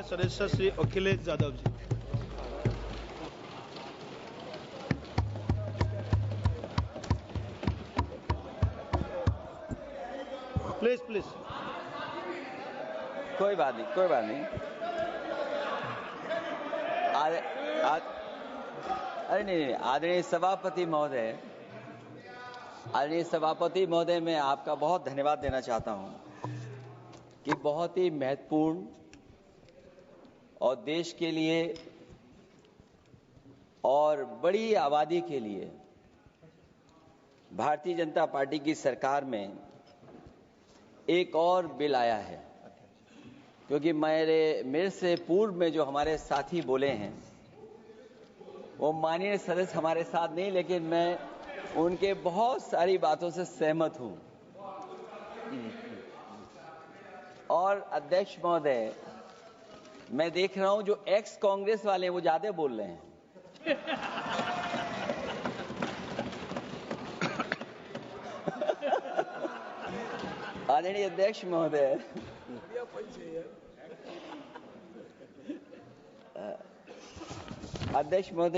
सदस्य Shri Akhilesh Yadav ji. Please please. कोई बात नहीं, कोई बात नहीं। अरे नहीं, आदरणीय सभापति महोदय, मैं आपका बहुत धन्यवाद देना चाहता हूं कि बहुत ही महत्वपूर्ण और देश के लिए और बड़ी आबादी के लिए भारतीय जनता पार्टी की सरकार में एक और बिल आया है, क्योंकि मेरे से पूर्व में जो हमारे साथी बोले हैं वो माननीय सदस्य हमारे साथ नहीं, लेकिन मैं उनके बहुत सारी बातों से सहमत हूं। और अध्यक्ष महोदय, मैं देख रहा हूं जो एक्स कांग्रेस वाले वो ज्यादा बोल रहे हैं। आदरणीय अध्यक्ष महोदय,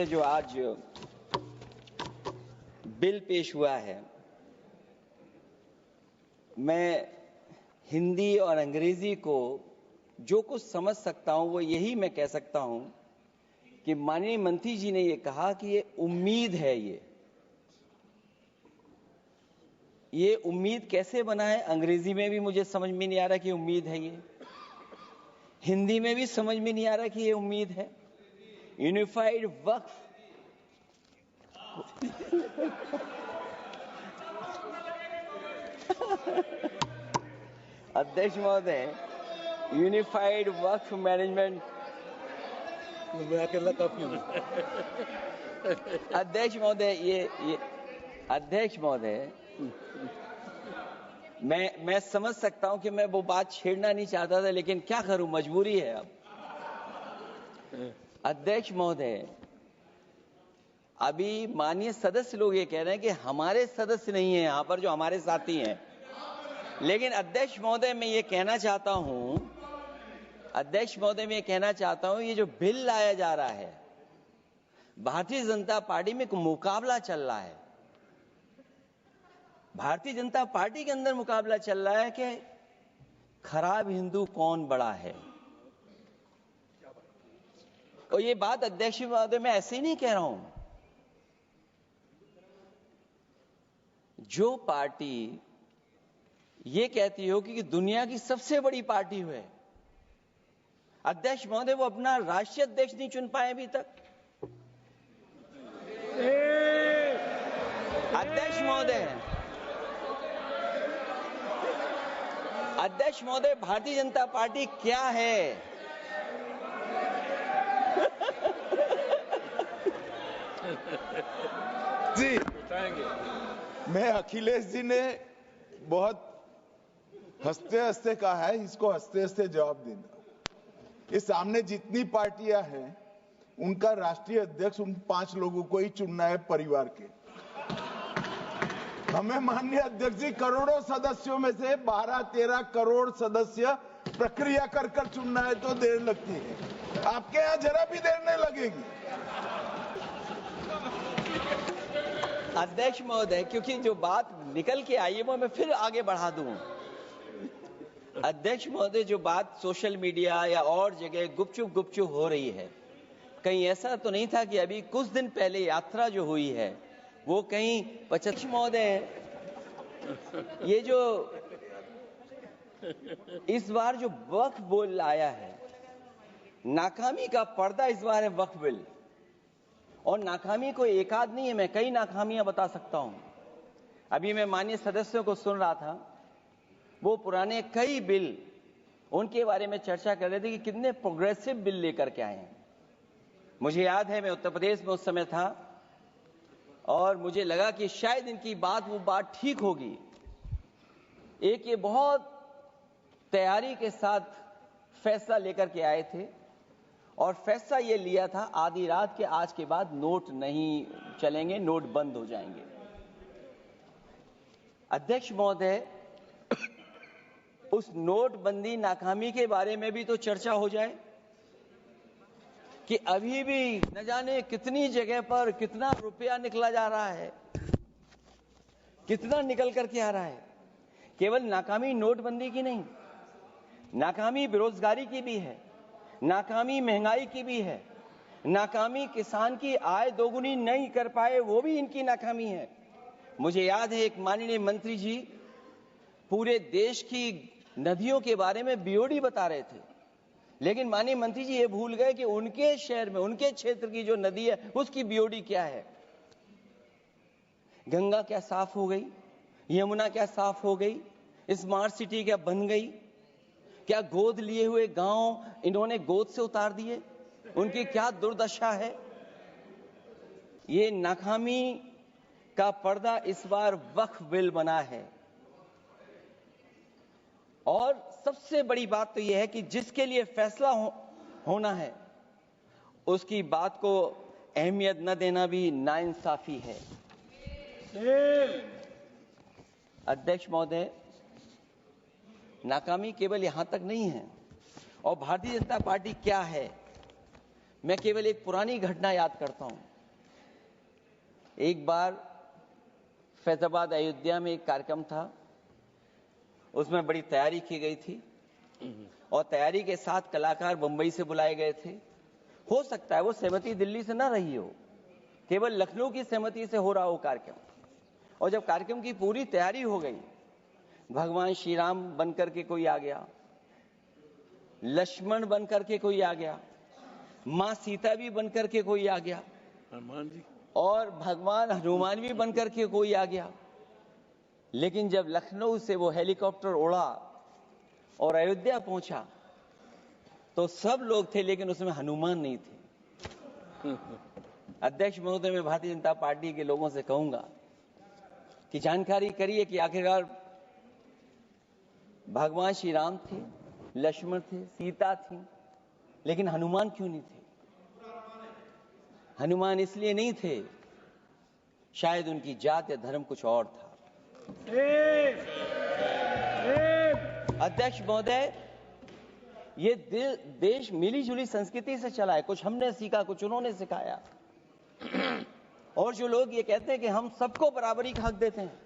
जो आज बिल पेश हुआ है, मैं हिंदी और अंग्रेजी को जो कुछ समझ सकता हूं वो यही मैं कह सकता हूं कि माननीय मंत्री जी ने ये कहा कि ये उम्मीद है। ये उम्मीद कैसे बना है, अंग्रेजी में भी मुझे समझ में नहीं आ रहा कि उम्मीद है, ये हिंदी में भी समझ में नहीं आ रहा कि ये उम्मीद है। यूनिफाइड वक्फ अध्यक्ष महोदय, यूनिफाइड वक्फ मैनेजमेंट, मैं अकेला काफी हूं। अध्यक्ष महोदय, ये अध्यक्ष महोदय, मैं समझ सकता हूं कि मैं वो बात छेड़ना नहीं चाहता था, लेकिन क्या करूं, मजबूरी है अब। अध्यक्ष महोदय, अभी माननीय सदस्य लोग ये कह रहे हैं कि हमारे सदस्य नहीं है यहां पर जो हमारे साथी हैं, लेकिन अध्यक्ष महोदय मैं ये कहना चाहता हूं, ये जो बिल लाया जा रहा है, भारतीय जनता पार्टी में एक मुकाबला चल रहा है। भारतीय जनता पार्टी के अंदर मुकाबला चल रहा है कि खराब हिंदू कौन बड़ा है। और ये बात अध्यक्ष महोदय मैं ऐसे ही नहीं कह रहा हूं। जो पार्टी ये कहती हो कि दुनिया की सबसे बड़ी पार्टी है, अध्यक्ष महोदय वो अपना राष्ट्रीय अध्यक्ष नहीं चुन पाए अभी तक। अध्यक्ष महोदय, भारतीय जनता पार्टी क्या है? जी, मैं अखिलेश जी ने बहुत हंसते हंसते कहा है, इसको हंसते हंसते जवाब देना। इस सामने जितनी पार्टियां हैं उनका राष्ट्रीय अध्यक्ष उन 5 लोगों को ही चुनना है परिवार के। हमें माननीय अध्यक्ष जी करोड़ों सदस्यों में से 12-13 करोड़ सदस्य प्रक्रिया कर चुनना है तो देर लगती है, आपके यहां जरा भी देर नहीं लगेगी। अध्यक्ष महोदय, क्योंकि जो बात निकल के आई है वो मैं फिर आगे बढ़ा दूं। अध्यक्ष महोदय, जो बात सोशल मीडिया या और जगह गुपचुप हो रही है, कहीं ऐसा तो नहीं था कि अभी कुछ दिन पहले यात्रा जो हुई है वो कहीं 25 महोदय, ये जो इस बार जो वक्फ बिल आया है, नाकामी का पर्दा इस बार है वक्फ बिल। और नाकामी कोई एक आध नहीं है, मैं कई नाकामियां बता सकता हूं। अभी मैं माननीय सदस्यों को सुन रहा था, वो पुराने कई बिल उनके बारे में चर्चा कर रहे थे कि कितने प्रोग्रेसिव बिल लेकर के आए हैं। मुझे याद है मैं उत्तर प्रदेश में उस समय था और मुझे लगा कि शायद इनकी वो बात ठीक होगी। एक ये बहुत तैयारी के साथ फैसला लेकर के आए थे और फैसला ये लिया था आधी रात के आज के बाद नोट नहीं चलेंगे, नोट बंद हो जाएंगे। अध्यक्ष महोदय, उस नोटबंदी नाकामी के बारे में भी तो चर्चा हो जाए। कि अभी भी न जाने कितनी जगह पर कितना रुपया निकला जा रहा है, कितना निकल करके आ रहा है। केवल नाकामी नोटबंदी की नहीं, नाकामी बेरोजगारी की भी है, नाकामी महंगाई की भी है, नाकामी किसान की आय दोगुनी नहीं कर पाए वो भी इनकी नाकामी है। मुझे याद है एक माननीय मंत्री जी पूरे देश की नदियों के बारे में बीओडी बता रहे थे, लेकिन माननीय मंत्री जी ये भूल गए कि उनके शहर में, उनके क्षेत्र की जो नदी है उसकी बीओडी क्या है। गंगा क्या साफ हो गई, यमुना क्या साफ हो गई, स्मार्ट सिटी क्या बन गई, क्या गोद लिए हुए गांव इन्होंने गोद से उतार दिए, उनकी क्या दुर्दशा है। ये नाकामी का पर्दा इस बार वक्फ बिल बना है। और सबसे बड़ी बात तो यह है कि जिसके लिए फैसला होना है उसकी बात को अहमियत न देना भी नाइंसाफी है। अध्यक्ष महोदय, नाकामी केवल यहां तक नहीं है। और भारतीय जनता पार्टी क्या है, मैं केवल एक पुरानी घटना याद करता हूं। एक बार फैजाबाद अयोध्या में एक कार्यक्रम था, उसमें बड़ी तैयारी की गई थी और तैयारी के साथ कलाकार मुंबई से बुलाए गए थे। हो सकता है वो सहमति दिल्ली से ना रही हो, केवल लखनऊ की सहमति से हो रहा हो कार्यक्रम। और जब कार्यक्रम की पूरी तैयारी हो गई, भगवान श्री राम बनकर के कोई आ गया, लक्ष्मण बनकर के कोई आ गया, मां सीता भी बनकर के कोई आ गया, हनुमान जी और भगवान हनुमान भी बनकर के कोई आ गया। लेकिन जब लखनऊ से वो हेलीकॉप्टर उड़ा और अयोध्या पहुंचा तो सब लोग थे, लेकिन उसमें हनुमान नहीं थे। अध्यक्ष महोदय, मैं भारतीय जनता पार्टी के लोगों से कहूंगा कि जानकारी करिए कि आखिरकार भगवान श्री राम थे, लक्ष्मण थे, सीता थी, लेकिन हनुमान क्यों नहीं थे? हनुमान इसलिए नहीं थे, शायद उनकी जात या धर्म कुछ और था। अध्यक्ष महोदय, ये देश मिली जुली संस्कृति से चला है। कुछ हमने सीखा, कुछ उन्होंने सिखाया। और जो लोग ये कहते हैं कि हम सबको बराबरी का हक देते हैं,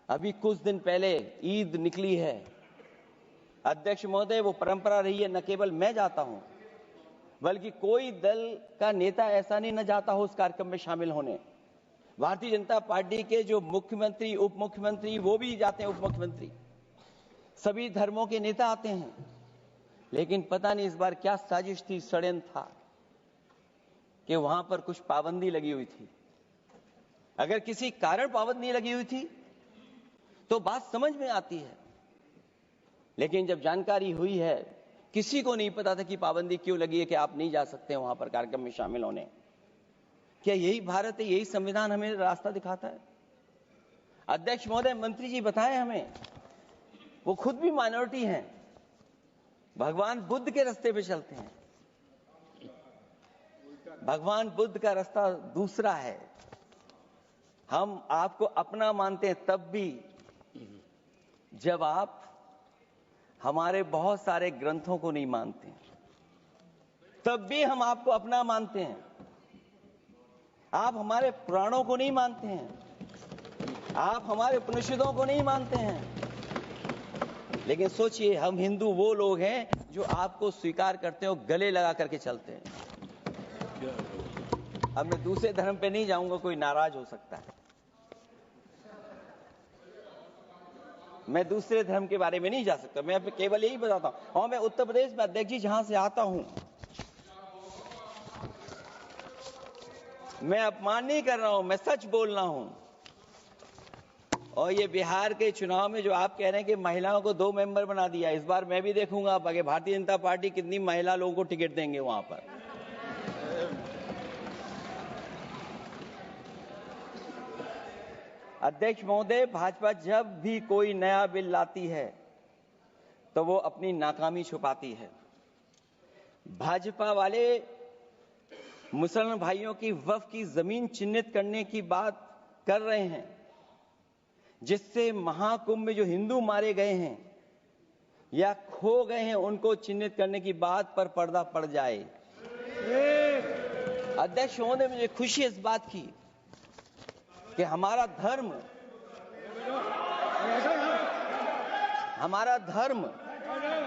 अभी कुछ दिन पहले ईद निकली है। अध्यक्ष महोदय, वो परंपरा रही है, न केवल मैं जाता हूं बल्कि कोई दल का नेता ऐसा नहीं न जाता हो उस कार्यक्रम में शामिल होने। भारतीय जनता पार्टी के जो मुख्यमंत्री, उप मुख्यमंत्री, वो भी जाते हैं, उप मुख्यमंत्री, सभी धर्मों के नेता आते हैं। लेकिन पता नहीं इस बार क्या साजिश थी, षड्यंत्र था कि वहां पर कुछ पाबंदी लगी हुई थी। अगर किसी कारण पाबंदी लगी हुई थी तो बात समझ में आती है, लेकिन जब जानकारी हुई है, किसी को नहीं पता था कि पाबंदी क्यों लगी है कि आप नहीं जा सकते वहां पर कार्यक्रम में शामिल होने। क्या यही भारत है, यही संविधान हमें रास्ता दिखाता है? अध्यक्ष महोदय, मंत्री जी बताएं हमें, वो खुद भी माइनॉरिटी हैं, भगवान बुद्ध के रास्ते पे चलते हैं। भगवान बुद्ध का रास्ता दूसरा है। हम आपको अपना मानते हैं तब भी जब आप हमारे बहुत सारे ग्रंथों को नहीं मानते, तब भी हम आपको अपना मानते हैं। आप हमारे पुराणों को नहीं मानते हैं, आप हमारे उपनिषदों को नहीं मानते हैं। लेकिन सोचिए, हम हिंदू वो लोग हैं जो आपको स्वीकार करते हैं और गले लगा करके चलते हैं। अब मैं दूसरे धर्म पे नहीं जाऊंगा, कोई नाराज हो सकता है। मैं दूसरे धर्म के बारे में नहीं जा सकता, मैं केवल यही बताता हूं। और मैं उत्तर प्रदेश में, अध्यक्ष जी, जहां से आता हूं, मैं अपमान नहीं कर रहा हूं, मैं सच बोल रहा हूं। और ये बिहार के चुनाव में जो आप कह रहे हैं कि महिलाओं को 2 मेंबर बना दिया, इस बार मैं भी देखूंगा आप आगे भारतीय जनता पार्टी कितनी महिला लोगों को टिकट देंगे वहां पर। अध्यक्ष महोदय, भाजपा जब भी कोई नया बिल लाती है तो वो अपनी नाकामी छुपाती है। भाजपा वाले मुसलमान भाइयों की वक्फ की जमीन चिन्हित करने की बात कर रहे हैं, जिससे महाकुंभ में जो हिंदू मारे गए हैं या खो गए हैं उनको चिन्हित करने की बात पर पर्दा पड़ जाए। अध्यक्ष महोदय, मुझे खुशी इस बात की कि हमारा धर्म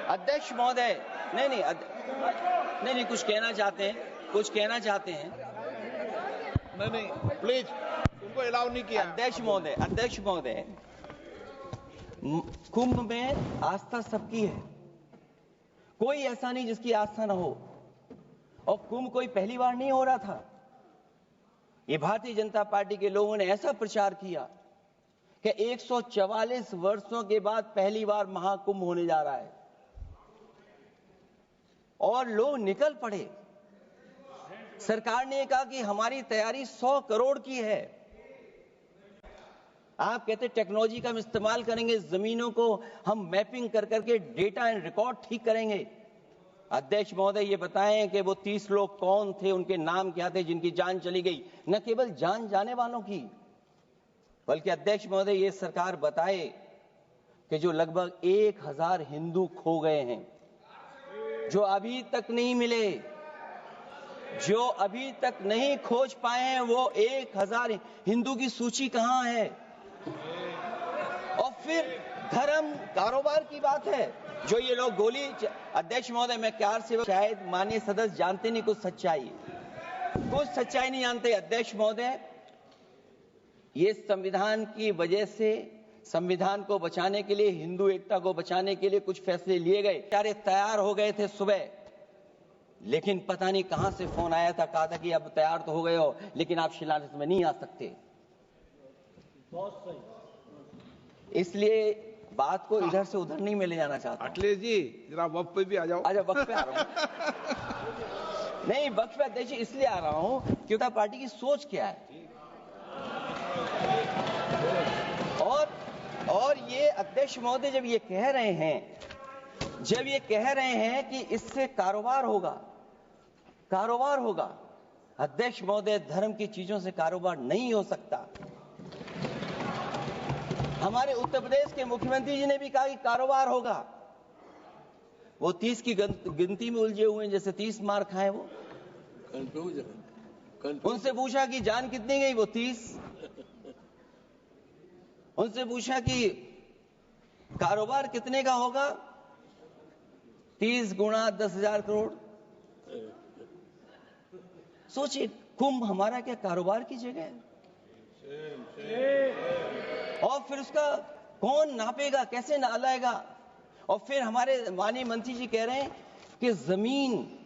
अध्यक्ष महोदय नहीं कुछ कहना चाहते हैं नहीं प्लीज, तुमको अलाउ नहीं किया। अध्यक्ष महोदय, कुंभ में आस्था सबकी है, कोई ऐसा नहीं जिसकी आस्था ना हो। और कुंभ कोई पहली बार नहीं हो रहा था। ये भारतीय जनता पार्टी के लोगों ने ऐसा प्रचार किया कि 144 वर्षों के बाद पहली बार महाकुंभ होने जा रहा है और लोग निकल पड़े। सरकार ने कहा कि हमारी तैयारी 100 करोड़ की है। आप कहते टेक्नोलॉजी का हम इस्तेमाल करेंगे, जमीनों को हम मैपिंग कर करके डेटा एंड रिकॉर्ड ठीक करेंगे। अध्यक्ष महोदय, ये बताएं कि वो 30 लोग कौन थे, उनके नाम क्या थे जिनकी जान चली गई, न केवल जान जाने वालों की, बल्कि अध्यक्ष महोदय ये सरकार बताए कि जो लगभग 1000 हिंदू खो गए हैं, जो अभी तक नहीं मिले, जो अभी तक नहीं खोज पाए हैं, वो 1000 हिंदू की सूची कहां है? और फिर धर्म कारोबार की बात है, जो ये लोग गोली। अध्यक्ष महोदय, मैं कार से शायद माननीय सदस्य जानते नहीं कुछ सच्चाई नहीं जानते। अध्यक्ष महोदय, ये संविधान की वजह से, संविधान को बचाने के लिए, हिंदू एकता को बचाने के लिए कुछ फैसले लिए गए। सारे तैयार हो गए थे सुबह, लेकिन पता नहीं कहां से फोन आया था, कहा था कि अब तैयार तो हो गए हो लेकिन आप शिलान्यास में नहीं आ सकते। बहुत सही। इसलिए बात को इधर से उधर नहीं में ले जाना चाहता। अखिलेश जी, जरा वक्त पे भी आ जाओ। अच्छा, वक्त पे आ रहा हूं। नहीं, वक्त पे अध्यक्ष इसलिए आ रहा हूं क्योंकि पार्टी की सोच क्या है। और ये अध्यक्ष महोदय जब ये कह रहे हैं कि इससे कारोबार होगा, अध्यक्ष महोदय, धर्म की चीजों से कारोबार नहीं हो सकता। हमारे उत्तर प्रदेश के मुख्यमंत्री जी ने भी कहा कि कारोबार होगा। वो 30 की गिनती में उलझे हुए हैं, जैसे 30 मार खाए वो। उनसे पूछा कि जान कितनी गई, वो 30। उनसे पूछा कि कारोबार कितने का होगा, 30 गुणा 10,000 करोड़। सोचिए, कुंभ हमारा क्या कारोबार की जगह है? और फिर उसका कौन नापेगा, कैसे नालाएगा? और फिर हमारे माननीय मंत्री जी कह रहे हैं कि जमीन,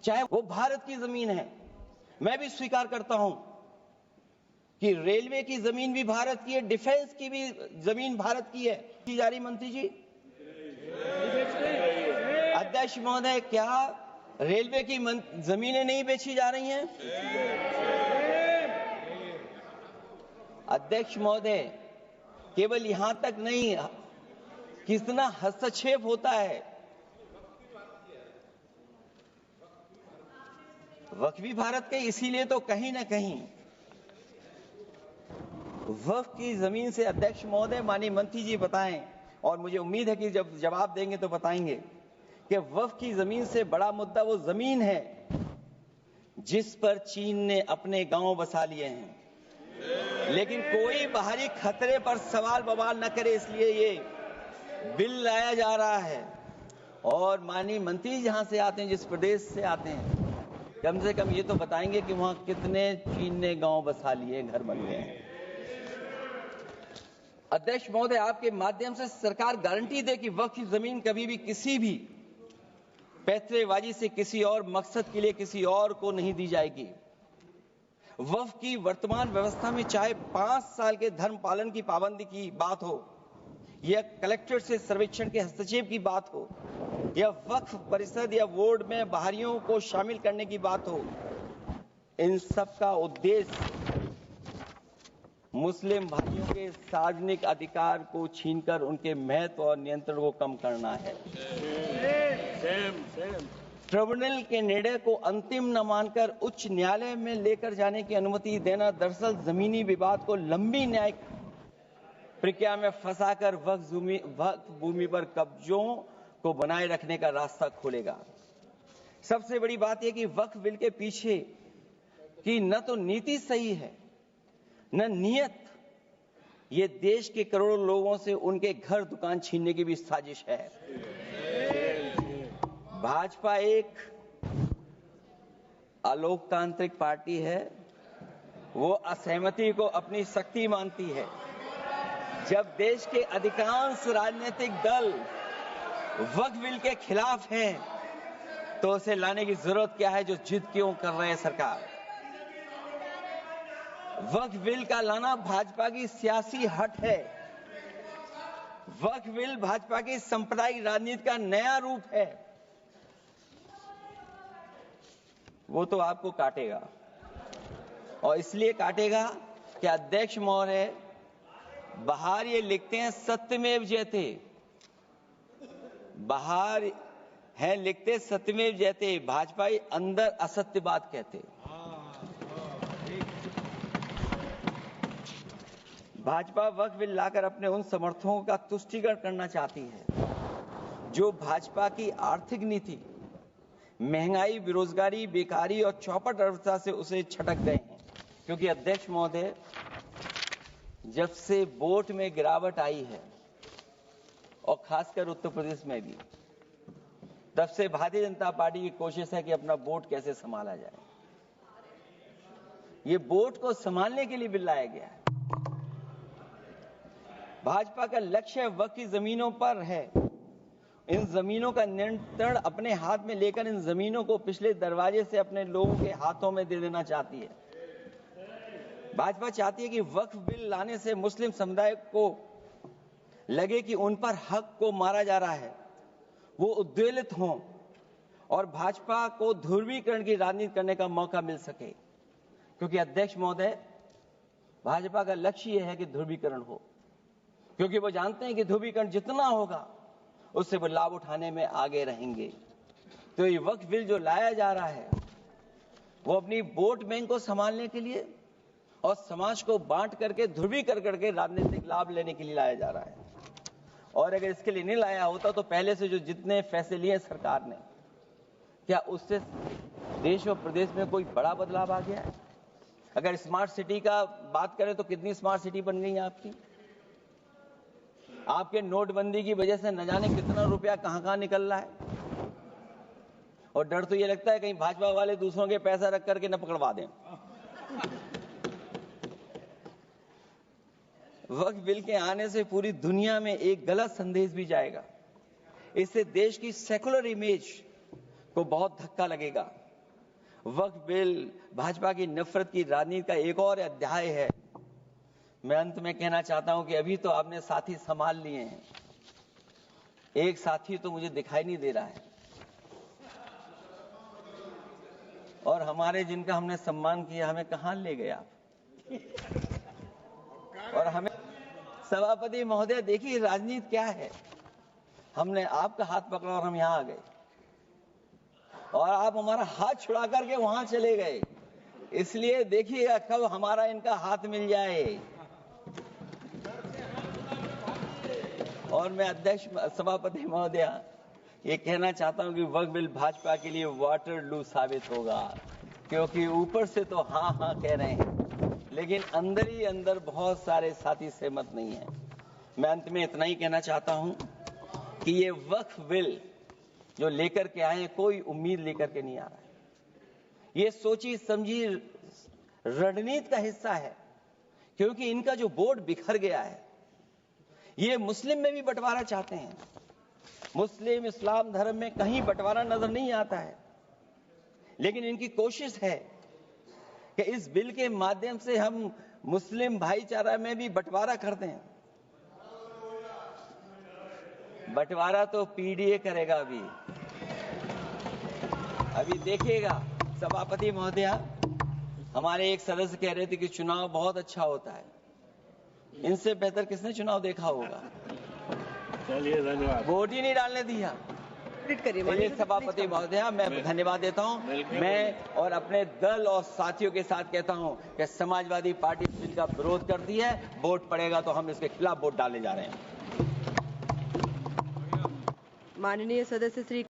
चाहे वो भारत की जमीन है, मैं भी स्वीकार करता हूं कि रेलवे की जमीन भी भारत की है, डिफेंस की भी जमीन भारत की है। की जा रही मंत्री जी? अध्यक्ष महोदय, क्या रेलवे की जमीनें नहीं बेची जा रही हैं? अध्यक्ष महोदय, केवल यहां तक नहीं, कितना हस्तक्षेप होता है। वक्फ भी भारत के, इसीलिए तो कहीं ना कहीं वक्फ की जमीन से, अध्यक्ष महोदय, माननीय मंत्री जी बताएं, और मुझे उम्मीद है कि जब जवाब देंगे तो बताएंगे कि वक्फ की जमीन से बड़ा मुद्दा वो जमीन है जिस पर चीन ने अपने गांव बसा लिए हैं, लेकिन कोई बाहरी खतरे पर सवाल बवाल न करे, इसलिए ये बिल लाया जा रहा है। और माननीय मंत्री जहां से आते हैं, जिस प्रदेश से आते हैं, कम से कम ये तो बताएंगे कि वहां कितने चीन ने गांव बसा लिए, घर बन गए हैं। अध्यक्ष महोदय, आपके माध्यम से सरकार गारंटी दे कि वक्फ की जमीन कभी भी किसी भी पैतरेबाजी से किसी और मकसद के लिए किसी और को नहीं दी जाएगी। वक्फ की वर्तमान व्यवस्था में चाहे 5 साल के धर्म पालन की पाबंदी की बात हो, या कलेक्टर से सर्वेक्षण के हस्तक्षेप की बात हो, या वक्फ परिषद या बोर्ड में बाहरियों को शामिल करने की बात हो, इन सब का उद्देश्य मुस्लिम भाइयों के सार्वजनिक अधिकार को छीनकर उनके महत्व और नियंत्रण को कम करना है। ट्रिब्यूनल के निर्णय को अंतिम न मानकर उच्च न्यायालय में लेकर जाने की अनुमति देना दरअसल जमीनी विवाद को लंबी न्यायिक प्रक्रिया में फंसाकर वक्फ भूमि पर कब्जों को बनाए रखने का रास्ता खोलेगा। सबसे बड़ी बात यह कि वक्फ बिल के पीछे की न तो नीति सही है न नीयत। ये देश के करोड़ों लोगों से उनके घर दुकान छीनने की भी साजिश है। भाजपा एक अलोकतांत्रिक पार्टी है। वो असहमति को अपनी शक्ति मानती है। जब देश के अधिकांश राजनीतिक दल वक्फ बिल के खिलाफ हैं, तो उसे लाने की जरूरत क्या है जो जिद क्यों कर रहे हैं सरकार। वक्फ बिल का लाना भाजपा की सियासी हट है। वक्फ बिल भाजपा की सांप्रदायिक राजनीति का नया रूप है। वो तो आपको काटेगा, और इसलिए काटेगा कि अध्यक्ष महोदय बाहर ये लिखते हैं सत्यमेव जयते, बाहर है लिखते सत्यमेव जयते, भाजपा अंदर असत्य बात कहते। भाजपा वक्फ बिल लाकर अपने उन समर्थकों का तुष्टीकरण करना चाहती है जो भाजपा की आर्थिक नीति, महंगाई, बेरोजगारी, बेकारी और चौपट अर्थव्यवस्था से उसे छटक गए हैं। क्योंकि अध्यक्ष महोदय, जब से वोट में गिरावट आई है और खासकर उत्तर प्रदेश में भी, तब से भारतीय जनता पार्टी की कोशिश है कि अपना वोट कैसे संभाला जाए। ये वोट को संभालने के लिए बिल लाया गया है। भाजपा का लक्ष्य वक्फ की जमीनों पर है। इन जमीनों का नियंत्रण अपने हाथ में लेकर इन जमीनों को पिछले दरवाजे से अपने लोगों के हाथों में दे देना चाहती है। भाजपा चाहती है कि वक्फ बिल लाने से मुस्लिम समुदाय को लगे कि उन पर हक को मारा जा रहा है, वो उद्वेलित हों और भाजपा को ध्रुवीकरण की राजनीति करने का मौका मिल सके। क्योंकि अध्यक्ष महोदय, भाजपा का लक्ष्य यह है कि ध्रुवीकरण हो, क्योंकि वो जानते हैं कि ध्रुवीकरण जितना होगा उससे वो लाभ उठाने में आगे रहेंगे। तो ये वक्फ बिल जो लाया जा रहा है वो अपनी वोट बैंक को संभालने के लिए और समाज को बांट करके ध्रुवीकरण करके राजनीतिक लाभ लेने के लिए लाया जा रहा है। और अगर इसके लिए नहीं लाया होता तो पहले से जो जितने फैसले लिए सरकार ने, क्या उससे देश और प्रदेश में कोई बड़ा बदलाव आ गया है? अगर स्मार्ट सिटी का बात करें तो कितनी स्मार्ट सिटी बन गई है आपकी। आपके नोटबंदी की वजह से न जाने कितना रुपया कहां निकल रहा है, और डर तो ये लगता है कहीं भाजपा वाले दूसरों के पैसा रख करके न पकड़वा दें। वक्फ बिल के आने से पूरी दुनिया में एक गलत संदेश भी जाएगा। इससे देश की सेकुलर इमेज को बहुत धक्का लगेगा। वक्फ बिल भाजपा की नफरत की राजनीति का एक और अध्याय है। मैं अंत में कहना चाहता हूं कि अभी तो आपने साथी संभाल लिए हैं, एक साथी तो मुझे दिखाई नहीं दे रहा है, और हमारे जिनका हमने सम्मान किया हमें कहां ले गए आप। और हमें सभापति महोदय, देखिए राजनीति क्या है। हमने आपका हाथ पकड़ा और हम यहां आ गए, और आप हमारा हाथ छुड़ा करके वहां चले गए। इसलिए देखिएगा कब हमारा इनका हाथ मिल जाए। और मैं अध्यक्ष सभापति महोदय ये कहना चाहता हूं कि वक्फ बिल भाजपा के लिए वाटरलू साबित होगा, क्योंकि ऊपर से तो हाँ हाँ कह रहे हैं, लेकिन अंदर ही अंदर बहुत सारे साथी सहमत नहीं है। मैं अंत में इतना ही कहना चाहता हूं कि ये वक्फ बिल जो लेकर के आए, कोई उम्मीद लेकर के नहीं आ रहा है। ये सोची समझी रणनीति का हिस्सा है, क्योंकि इनका जो वोट बिखर गया है, ये मुस्लिम में भी बंटवारा चाहते हैं। मुस्लिम इस्लाम धर्म में कहीं बंटवारा नजर नहीं आता है, लेकिन इनकी कोशिश है कि इस बिल के माध्यम से हम मुस्लिम भाईचारा में भी बंटवारा करते हैं। बंटवारा तो पीडीए करेगा। अभी देखिएगा सभापति महोदया, हमारे एक सदस्य कह रहे थे कि चुनाव बहुत अच्छा होता है। इनसे बेहतर किसने चुनाव देखा होगा। चलिए धन्यवाद। वोट ही नहीं डालने दिया। चलिए सभापति महोदया, मैं धन्यवाद देता हूं। मैं और अपने दल और साथियों के साथ कहता हूं कि समाजवादी पार्टी बिल का विरोध करती है। वोट पड़ेगा तो हम इसके खिलाफ वोट डालने जा रहे हैं। माननीय सदस्य श्री